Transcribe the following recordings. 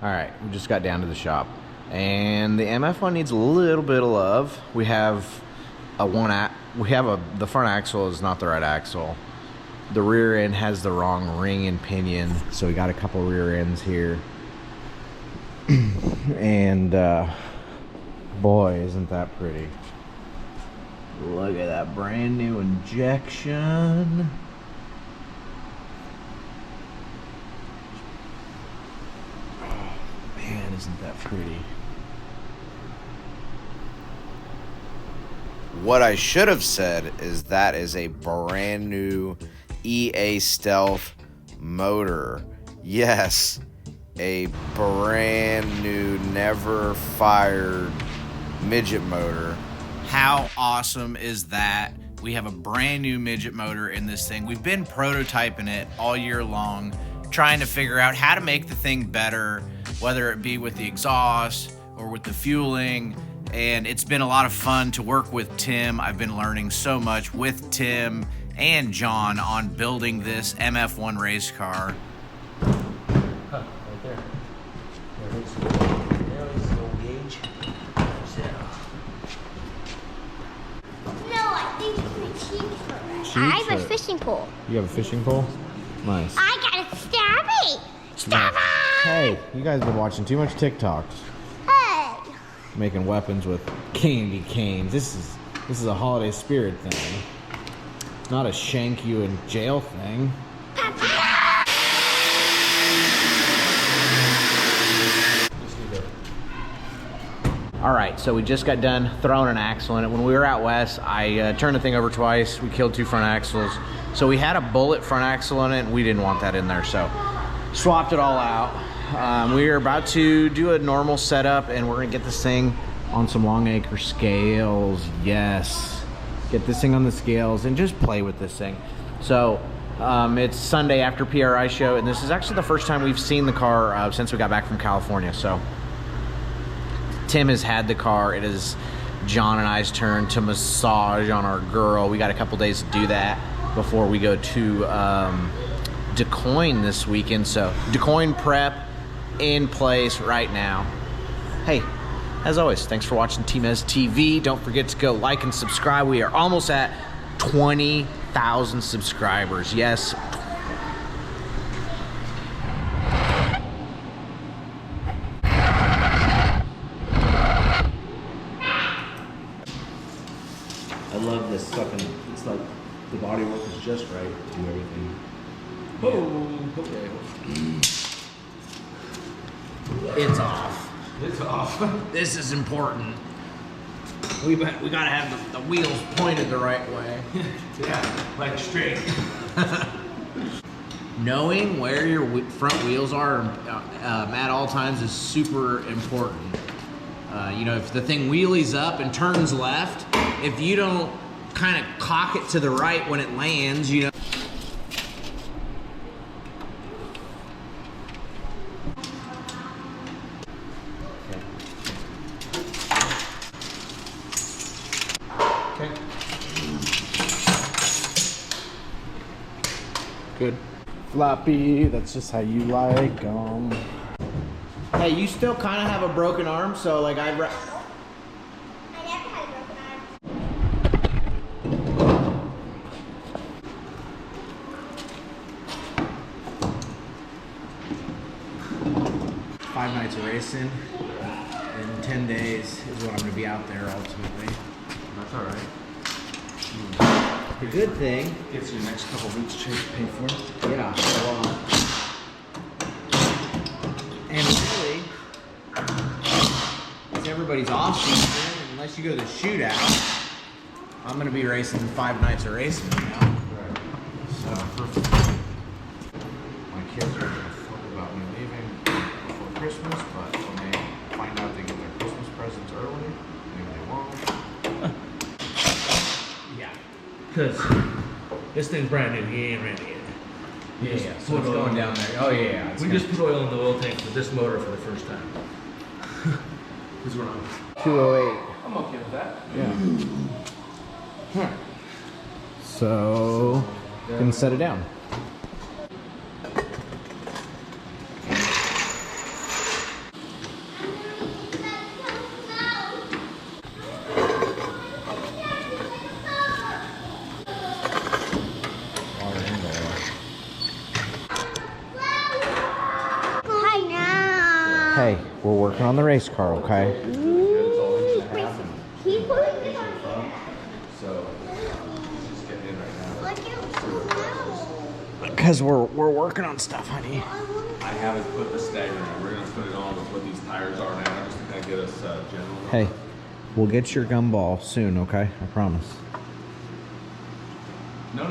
Alright, we just got down to the shop. And the MF1 needs a little bit of love. We have the front axle is not the right axle. The rear end has the wrong ring and pinion, so we got a couple rear ends here. And boy, isn't that pretty. Look at that brand new injection. Oh man, isn't that pretty. What I should have said is that is a brand new EA Stealth motor. Yes, a brand new, never fired midget motor. How awesome is that? We have a brand new midget motor in this thing. We've been prototyping it all year long, trying to figure out how to make the thing better, whether it be with the exhaust or with the fueling. And it's been a lot of fun to work with Tim. I've been learning so much with Tim and John on building this MF1 race car. Right there. There's no gauge. No, I think it's a cheat for us. I have a fishing pole. You have a fishing pole? Nice. I got a stabby. Stabby! Hey, you guys have been watching too much TikToks. Hey! Making weapons with candy canes. This is a holiday spirit thing. Not a shank you in jail thing. Alright, so we just got done throwing an axle in it. When we were out west, I turned the thing over twice. We killed 2 front axles. So we had a bullet front axle in it, and we didn't want that in there, so swapped it all out. We are about to do a normal setup, and we're gonna get this thing on some long acre scales. Yes, get this thing on the scales and just play with this thing. So it's Sunday after PRI show, and this is actually the first time we've seen the car since we got back from California. So Tim has had the car. It is John and I's turn to massage on our girl. We got a couple days to do that before we go to Duqoin this weekend. So Duqoin prep in place right now. Hey, as always, thanks for watching TmezTv. Don't forget to go like and subscribe. We are almost at 20,000 subscribers. Yes. I love this fucking, it's like the body work is just right to do everything. Oh, okay. It's off. It's off. This is important. We gotta have the wheels pointed the right way. Yeah, like straight. Knowing where your front wheels are at all times is super important. You know, if the thing wheelies up and turns left, if you don't kind of cock it to the right when it lands, you know. Okay. Good. Floppy, that's just how you like them. Hey, you still kind of have a broken arm, so like I never had a broken arm. 5 nights of racing in 10 days is what I'm going to be out there ultimately. That's all right. The good thing, Gets you the next couple of weeks paid for. yeah, so, and really, it's everybody's off season, unless you go to the shootout. I'm going to be racing 5 nights of racing now. Right. So, My kids are gonna fuck about me leaving before Christmas, but when they find out they get their Christmas presents early, maybe they won't. yeah. Because this thing's brand new, he ain't ready yet. Yeah, just yeah. So put it's oil going in down it. there. Oh, yeah. It's We gonna- just put oil in the oil tank for this motor for the first time. What's wrong? 208. I'm okay with that. Yeah. So, can set it down. We're working on the race car, okay? It's all inch and a half. And He's putting it on. so just getting in right now. Like it was Because we're working on stuff, honey. I haven't put the Stagger in. We're gonna put it on with what these tires are now, just to kind of get us general. Hey, we'll get your gumball soon, okay? I promise. No.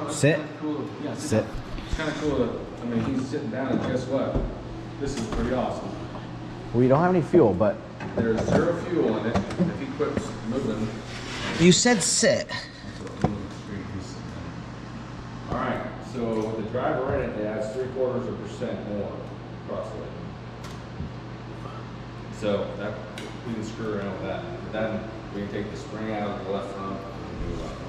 That's Sit. kinda cool. Yeah, Sit. It's kind of cool. I mean, he's sitting down, and guess what? This is pretty awesome. We don't have any fuel, but There's 0 fuel in it. If he quits moving, you said sit. all right. So with the driver in it, it has 0.75% more crossway. So that we can screw around with that. But then we can take the spring out of the left front and do the left front.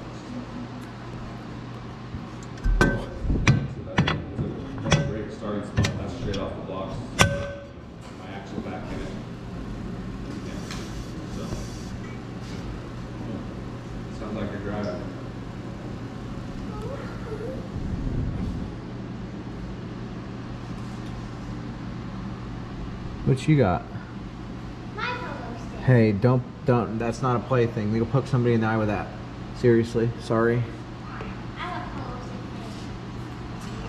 That's a great starting spot. That's straight off the blocks. My axle back in it. Yeah. So, sounds like you're driving. What you got? my polo stick. Hey, don't. That's not a plaything. You'll poke somebody in the eye with that. Seriously, sorry. I have a polo stick.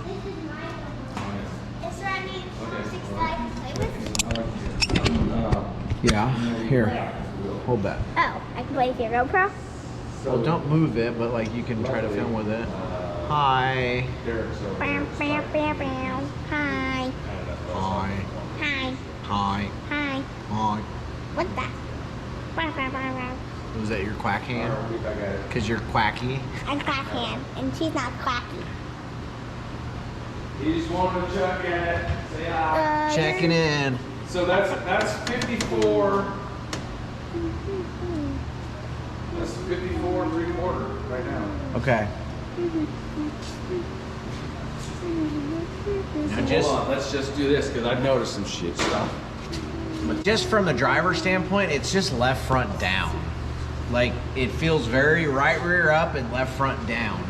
This is my polo stick. Is there any polo sticks that I can play with? Yeah. Here, hold that. Oh, I can play with your GoPro? Well, don't move it, but like you can try to film with it. Hi. Bow, bow, bow, bow. Hi. Hi. Hi. Hi. Hi. Hi. What's that? Bow, bow, bow, bow. Was that your quack hand? Because you're quacky. I'm Quackhand, and she's not quacky. He just wanted to check it. Say hi. Checking in. So that's 54. That's 54 3/4 right now. Okay. Now just, Hold on, let's just do this because I've noticed some shit stuff. just from the driver standpoint, it's just left front down. Like it feels very right rear up and left front down.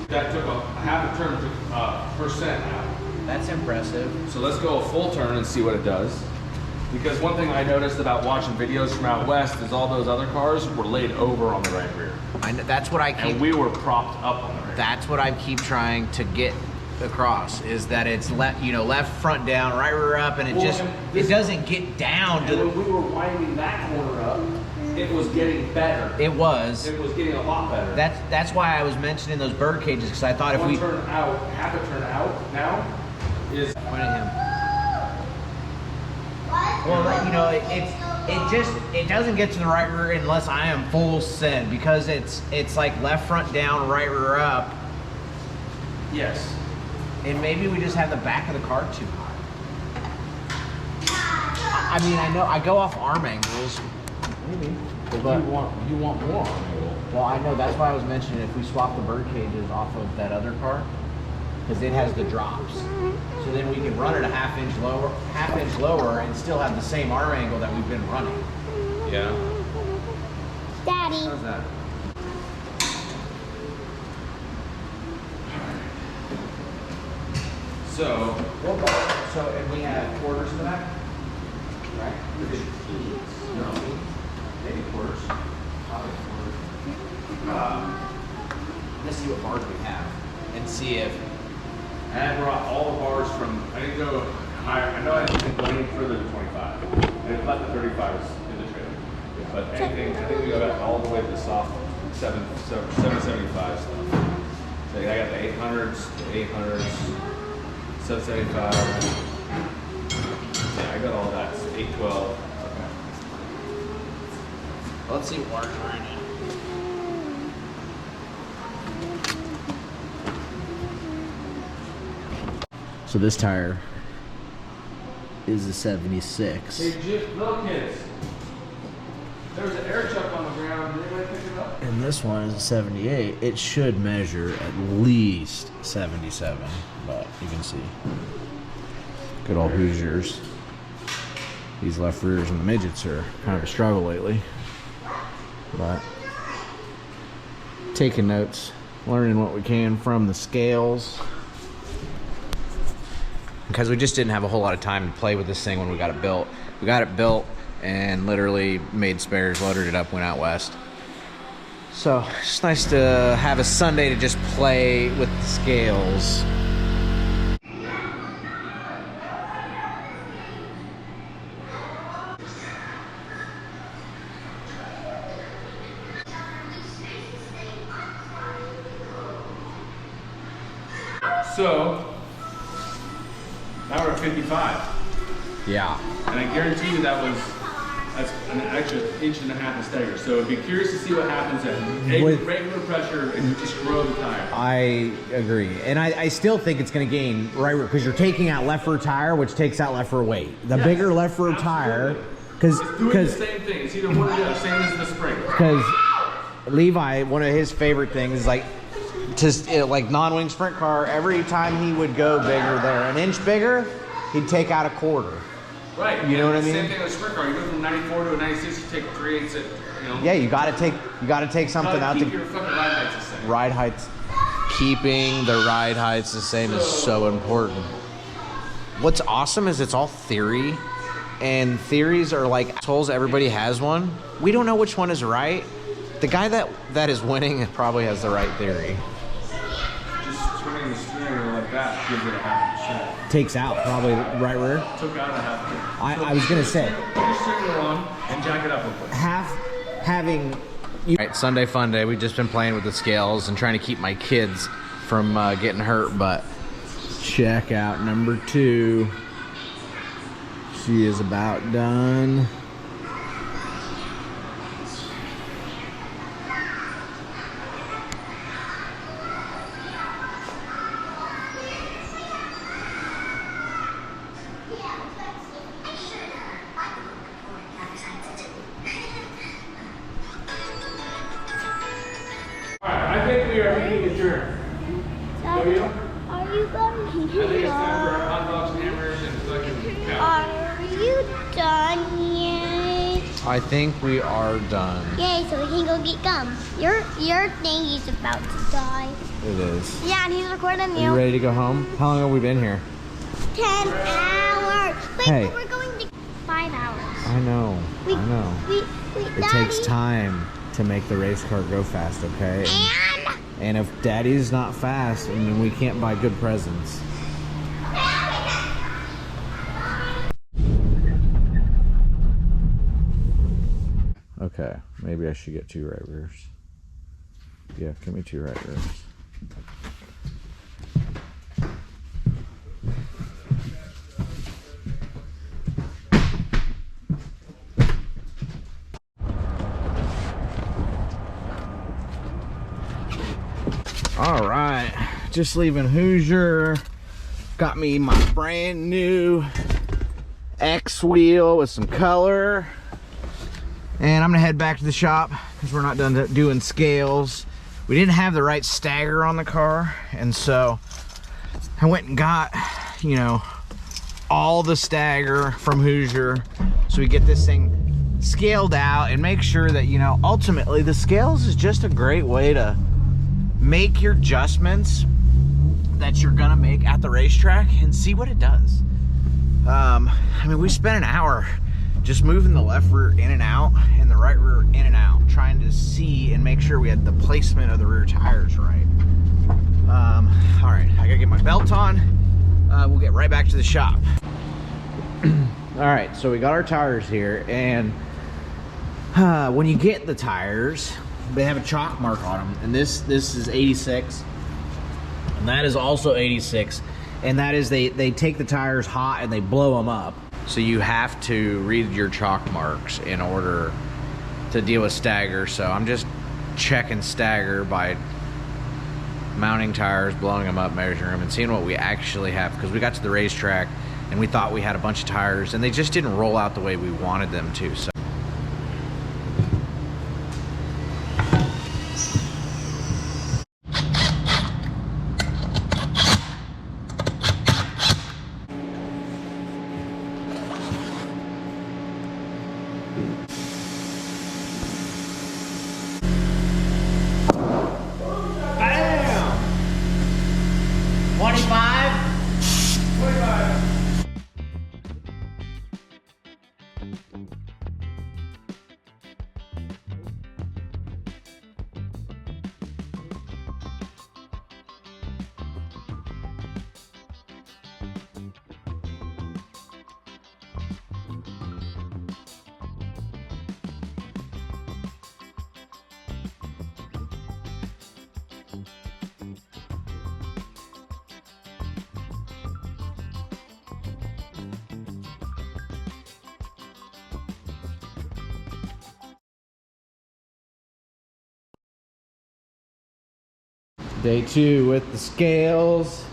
That took a half a turn to percent out. That's impressive. So let's go a full turn and see what it does. Because one thing I noticed about watching videos from out west is all those other cars were laid over on the right rear. That's what I keep. And we were propped up on the right. That's what I keep trying to get across is that it's left front down, right rear up, and it doesn't get down to. And when we were winding that corner up, it was getting better. It was. It was getting a lot better. That's why I was mentioning those bird cages because I thought if we. turn out, half a turn out now is. Point at him. Well, it doesn't get to the right rear unless I am full send because it's like left front down, right rear up, Yes. and maybe we just have the back of the car too high. I mean, I know I go off arm angles, maybe, but you want more on angle. well, I know that's why I was mentioning if we swap the bird cages off of that other car because it has the drops. So then we can run it a half inch lower, and still have the same arm angle that we've been running. Yeah. Daddy. How's that? So And we have quarters in the back, right? No, maybe quarters. Probably quarters. Let's see what bars we have, and see if. I brought all the bars from. I didn't go higher. I know I didn't go any further than 25. I didn't let the 35s in the trailer. But anything, I think we go back all the way to the soft 775 stuff. So I got the 800s, the 800s, 775. Yeah, I got all that. 812. Okay. Let's see what bars we're in. So this tire is a 76. Hey, little kids. There was an air chuck on the ground. Did anybody pick it up? And this one is a 78. It should measure at least 77, but you can see. Good old Hoosiers. These left rears and the midgets are kind of a struggle lately. But taking notes, learning what we can from the scales. because we just didn't have a whole lot of time to play with this thing when we got it built. We got it built and literally made spares, loaded it up, went out west. So it's nice to have a Sunday to just play with the scales. So, now we're at 55. Yeah. And I guarantee you that's an extra 1.5 inches of stagger. So I'd be curious to see what happens at regular pressure and you just grow the tire. I agree. And I still think it's going to gain right rear, because you're taking out left rear tire, which takes out left rear weight. The bigger left rear tire, because doing the same thing. It's either one or the other, same as the spring. Because Levi, one of his favorite things is like non-wing sprint car, every time he would go bigger there, an inch bigger, he'd take out a quarter. Right. You know what I mean? Same thing with sprint car. You go from 94 to a 96, you take 3/8 it, you know. Yeah, you gotta take something out to keep your fucking ride heights the same. Ride heights. Keeping the ride heights the same is so important. What's awesome is it's all theory, and theories are like assholes. Everybody has one. We don't know which one is right. The guy that is winning probably has the right theory. Just turning the steering wheel like that gives it a 0.5%. Takes out probably right rear. Took out a 0.5%. I was gonna say. Put your steering wheel on and jack it up real quick. Having. All right, Sunday fun day. We've just been playing with the scales and trying to keep my kids from getting hurt, but check out number 2. She is about done. I think we are meeting adjourned. Are you going I think it's time for our hot dogs, hammers, and fucking cow. Are you done yet? I think we are done. Yay, so we can go get gum. Your thing is about to die. It is. Yeah, and he's recording Are you you. ready to go home? How long have we been here? 10 hours. Wait, Hey. but we're going to 5 hours. I know. We, I know. It Daddy. takes time to make the race car go fast, okay? And And if Daddy's not fast, I mean, we can't buy good presents. Okay, maybe I should get 2 right rears. Yeah, give me 2 right rears. All right, just leaving Hoosier. Got me my brand new X wheel with some color. And I'm gonna head back to the shop because we're not done doing scales. We didn't have the right stagger on the car, and so I went and got, you know, all the stagger from Hoosier so we get this thing scaled out and make sure that, you know, ultimately the scales is just a great way to make your adjustments that you're gonna make at the racetrack and see what it does. I mean, we spent an hour just moving the left rear in and out and the right rear in and out, trying to see and make sure we had the placement of the rear tires right. All right, I gotta get my belt on. We'll get right back to the shop. All right, so we got our tires here, and when you get the tires, they have a chalk mark on them, and this is 86, and that is also 86, and that is they take the tires hot and they blow them up. So you have to read your chalk marks in order to deal with stagger. So I'm just checking stagger by mounting tires, blowing them up, measuring them, and seeing what we actually have, because we got to the racetrack and we thought we had a bunch of tires and they just didn't roll out the way we wanted them to. So Bam! 25? 25. Day 2 with the scales,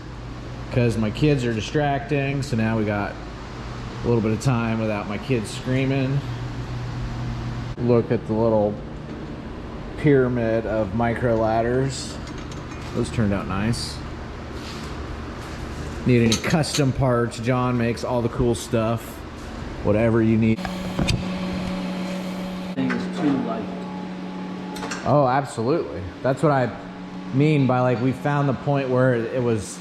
because my kids are distracting, so now we got a little bit of time without my kids screaming. Look at the little pyramid of micro ladders. Those turned out nice. Need any custom parts? John makes all the cool stuff. Whatever you need. Thing is too light. Oh, absolutely. That's what I mean by like we found the point where it was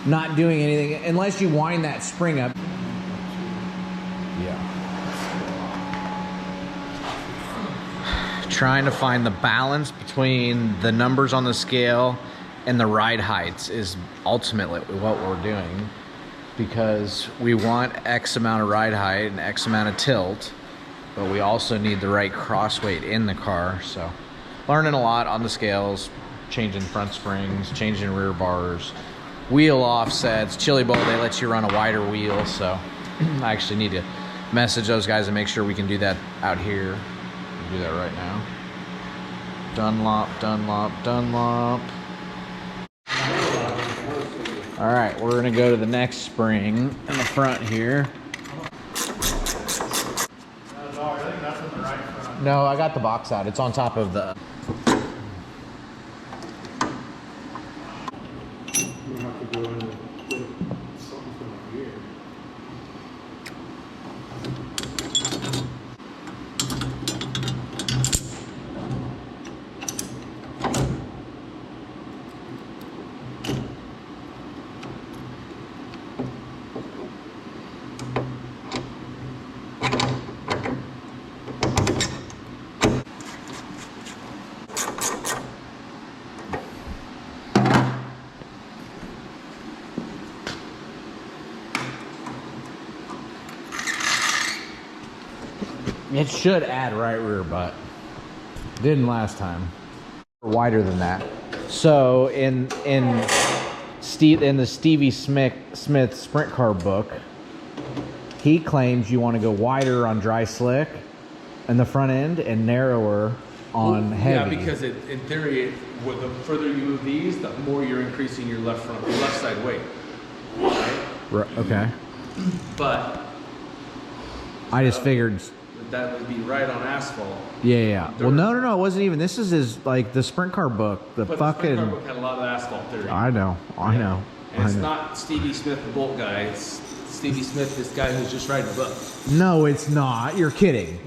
not doing anything unless you wind that spring up. Yeah. Trying to find the balance between the numbers on the scale and the ride heights is ultimately what we're doing, because we want X amount of ride height and X amount of tilt, but we also need the right cross weight in the car. So learning a lot on the scales, changing front springs, changing rear bars, wheel offsets. Chili Bowl, they let you run a wider wheel, so I actually need to message those guys and make sure we can do that out here. We'll do that right now. Dunlop, Dunlop, Dunlop. All right, we're gonna go to the next spring in the front here. No, I got the box out. It's on top of the... It should add right rear butt. Didn't last time. Wider than that. So in the Stevie Smith sprint car book, he claims you want to go wider on dry slick in the front end and narrower on heavy. Yeah, because in theory, the further you move these, the more you're increasing your left side weight. Right? Okay. But I just figured that would be right on asphalt. Yeah. Well, no, it wasn't even. This is his, like, the sprint car book. But the sprint car book had a lot of asphalt theory. I know. And it's not Stevie Smith, the bolt guy. It's Stevie Smith, this guy who's just writing the book. No, it's not. You're kidding.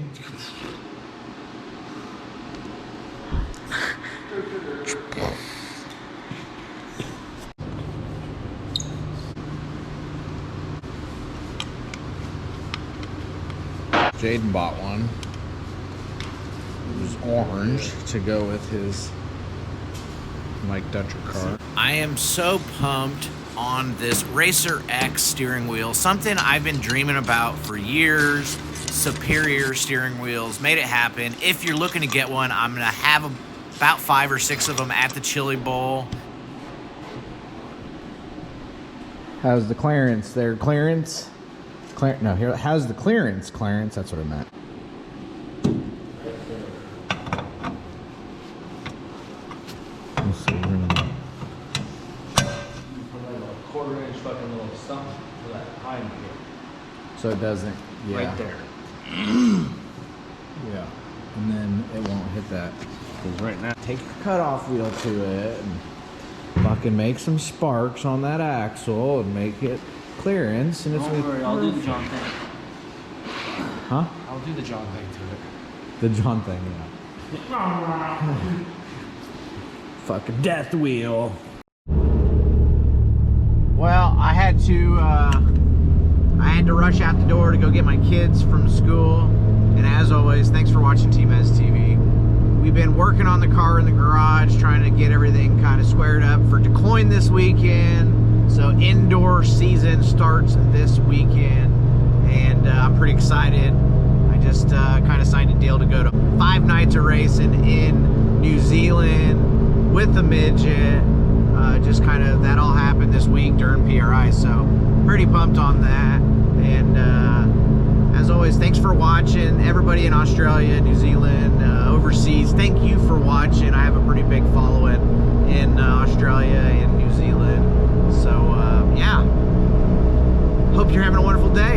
Jaden bought one. It was orange to go with his Mike Dutcher car. I am so pumped on this Racer X steering wheel, something I've been dreaming about for years. Superior steering wheels, made it happen. If you're looking to get one, I'm gonna have about 5 or 6 of them at the Chili Bowl. How's the clearance there? Clearance? No, here. How's the clearance? Clearance, that's what I meant. Let's see. Put like a 1/4 inch fucking little stump for that high here. So it doesn't. Yeah. Right there. Yeah. And then it won't hit that. Because right now, take your cutoff wheel to it and fucking make some sparks on that axle and make it clearance. And it's Don't worry, I'll do the John thing. Huh? I'll do the John thing to it. The John thing, yeah. Fucking death wheel. Well, I had to rush out the door to go get my kids from school. And as always, thanks for watching TmezTv. We've been working on the car in the garage, trying to get everything kind of squared up for Duqoin this weekend. So indoor season starts this weekend, and I'm pretty excited. I just kind of signed a deal to go to 5 nights of racing in New Zealand with the midget. Just kind of, that all happened this week during PRI, so pretty pumped on that. And as always, thanks for watching. Everybody in Australia, New Zealand, overseas, thank you for watching. I have a pretty big following. hope you're having a wonderful day.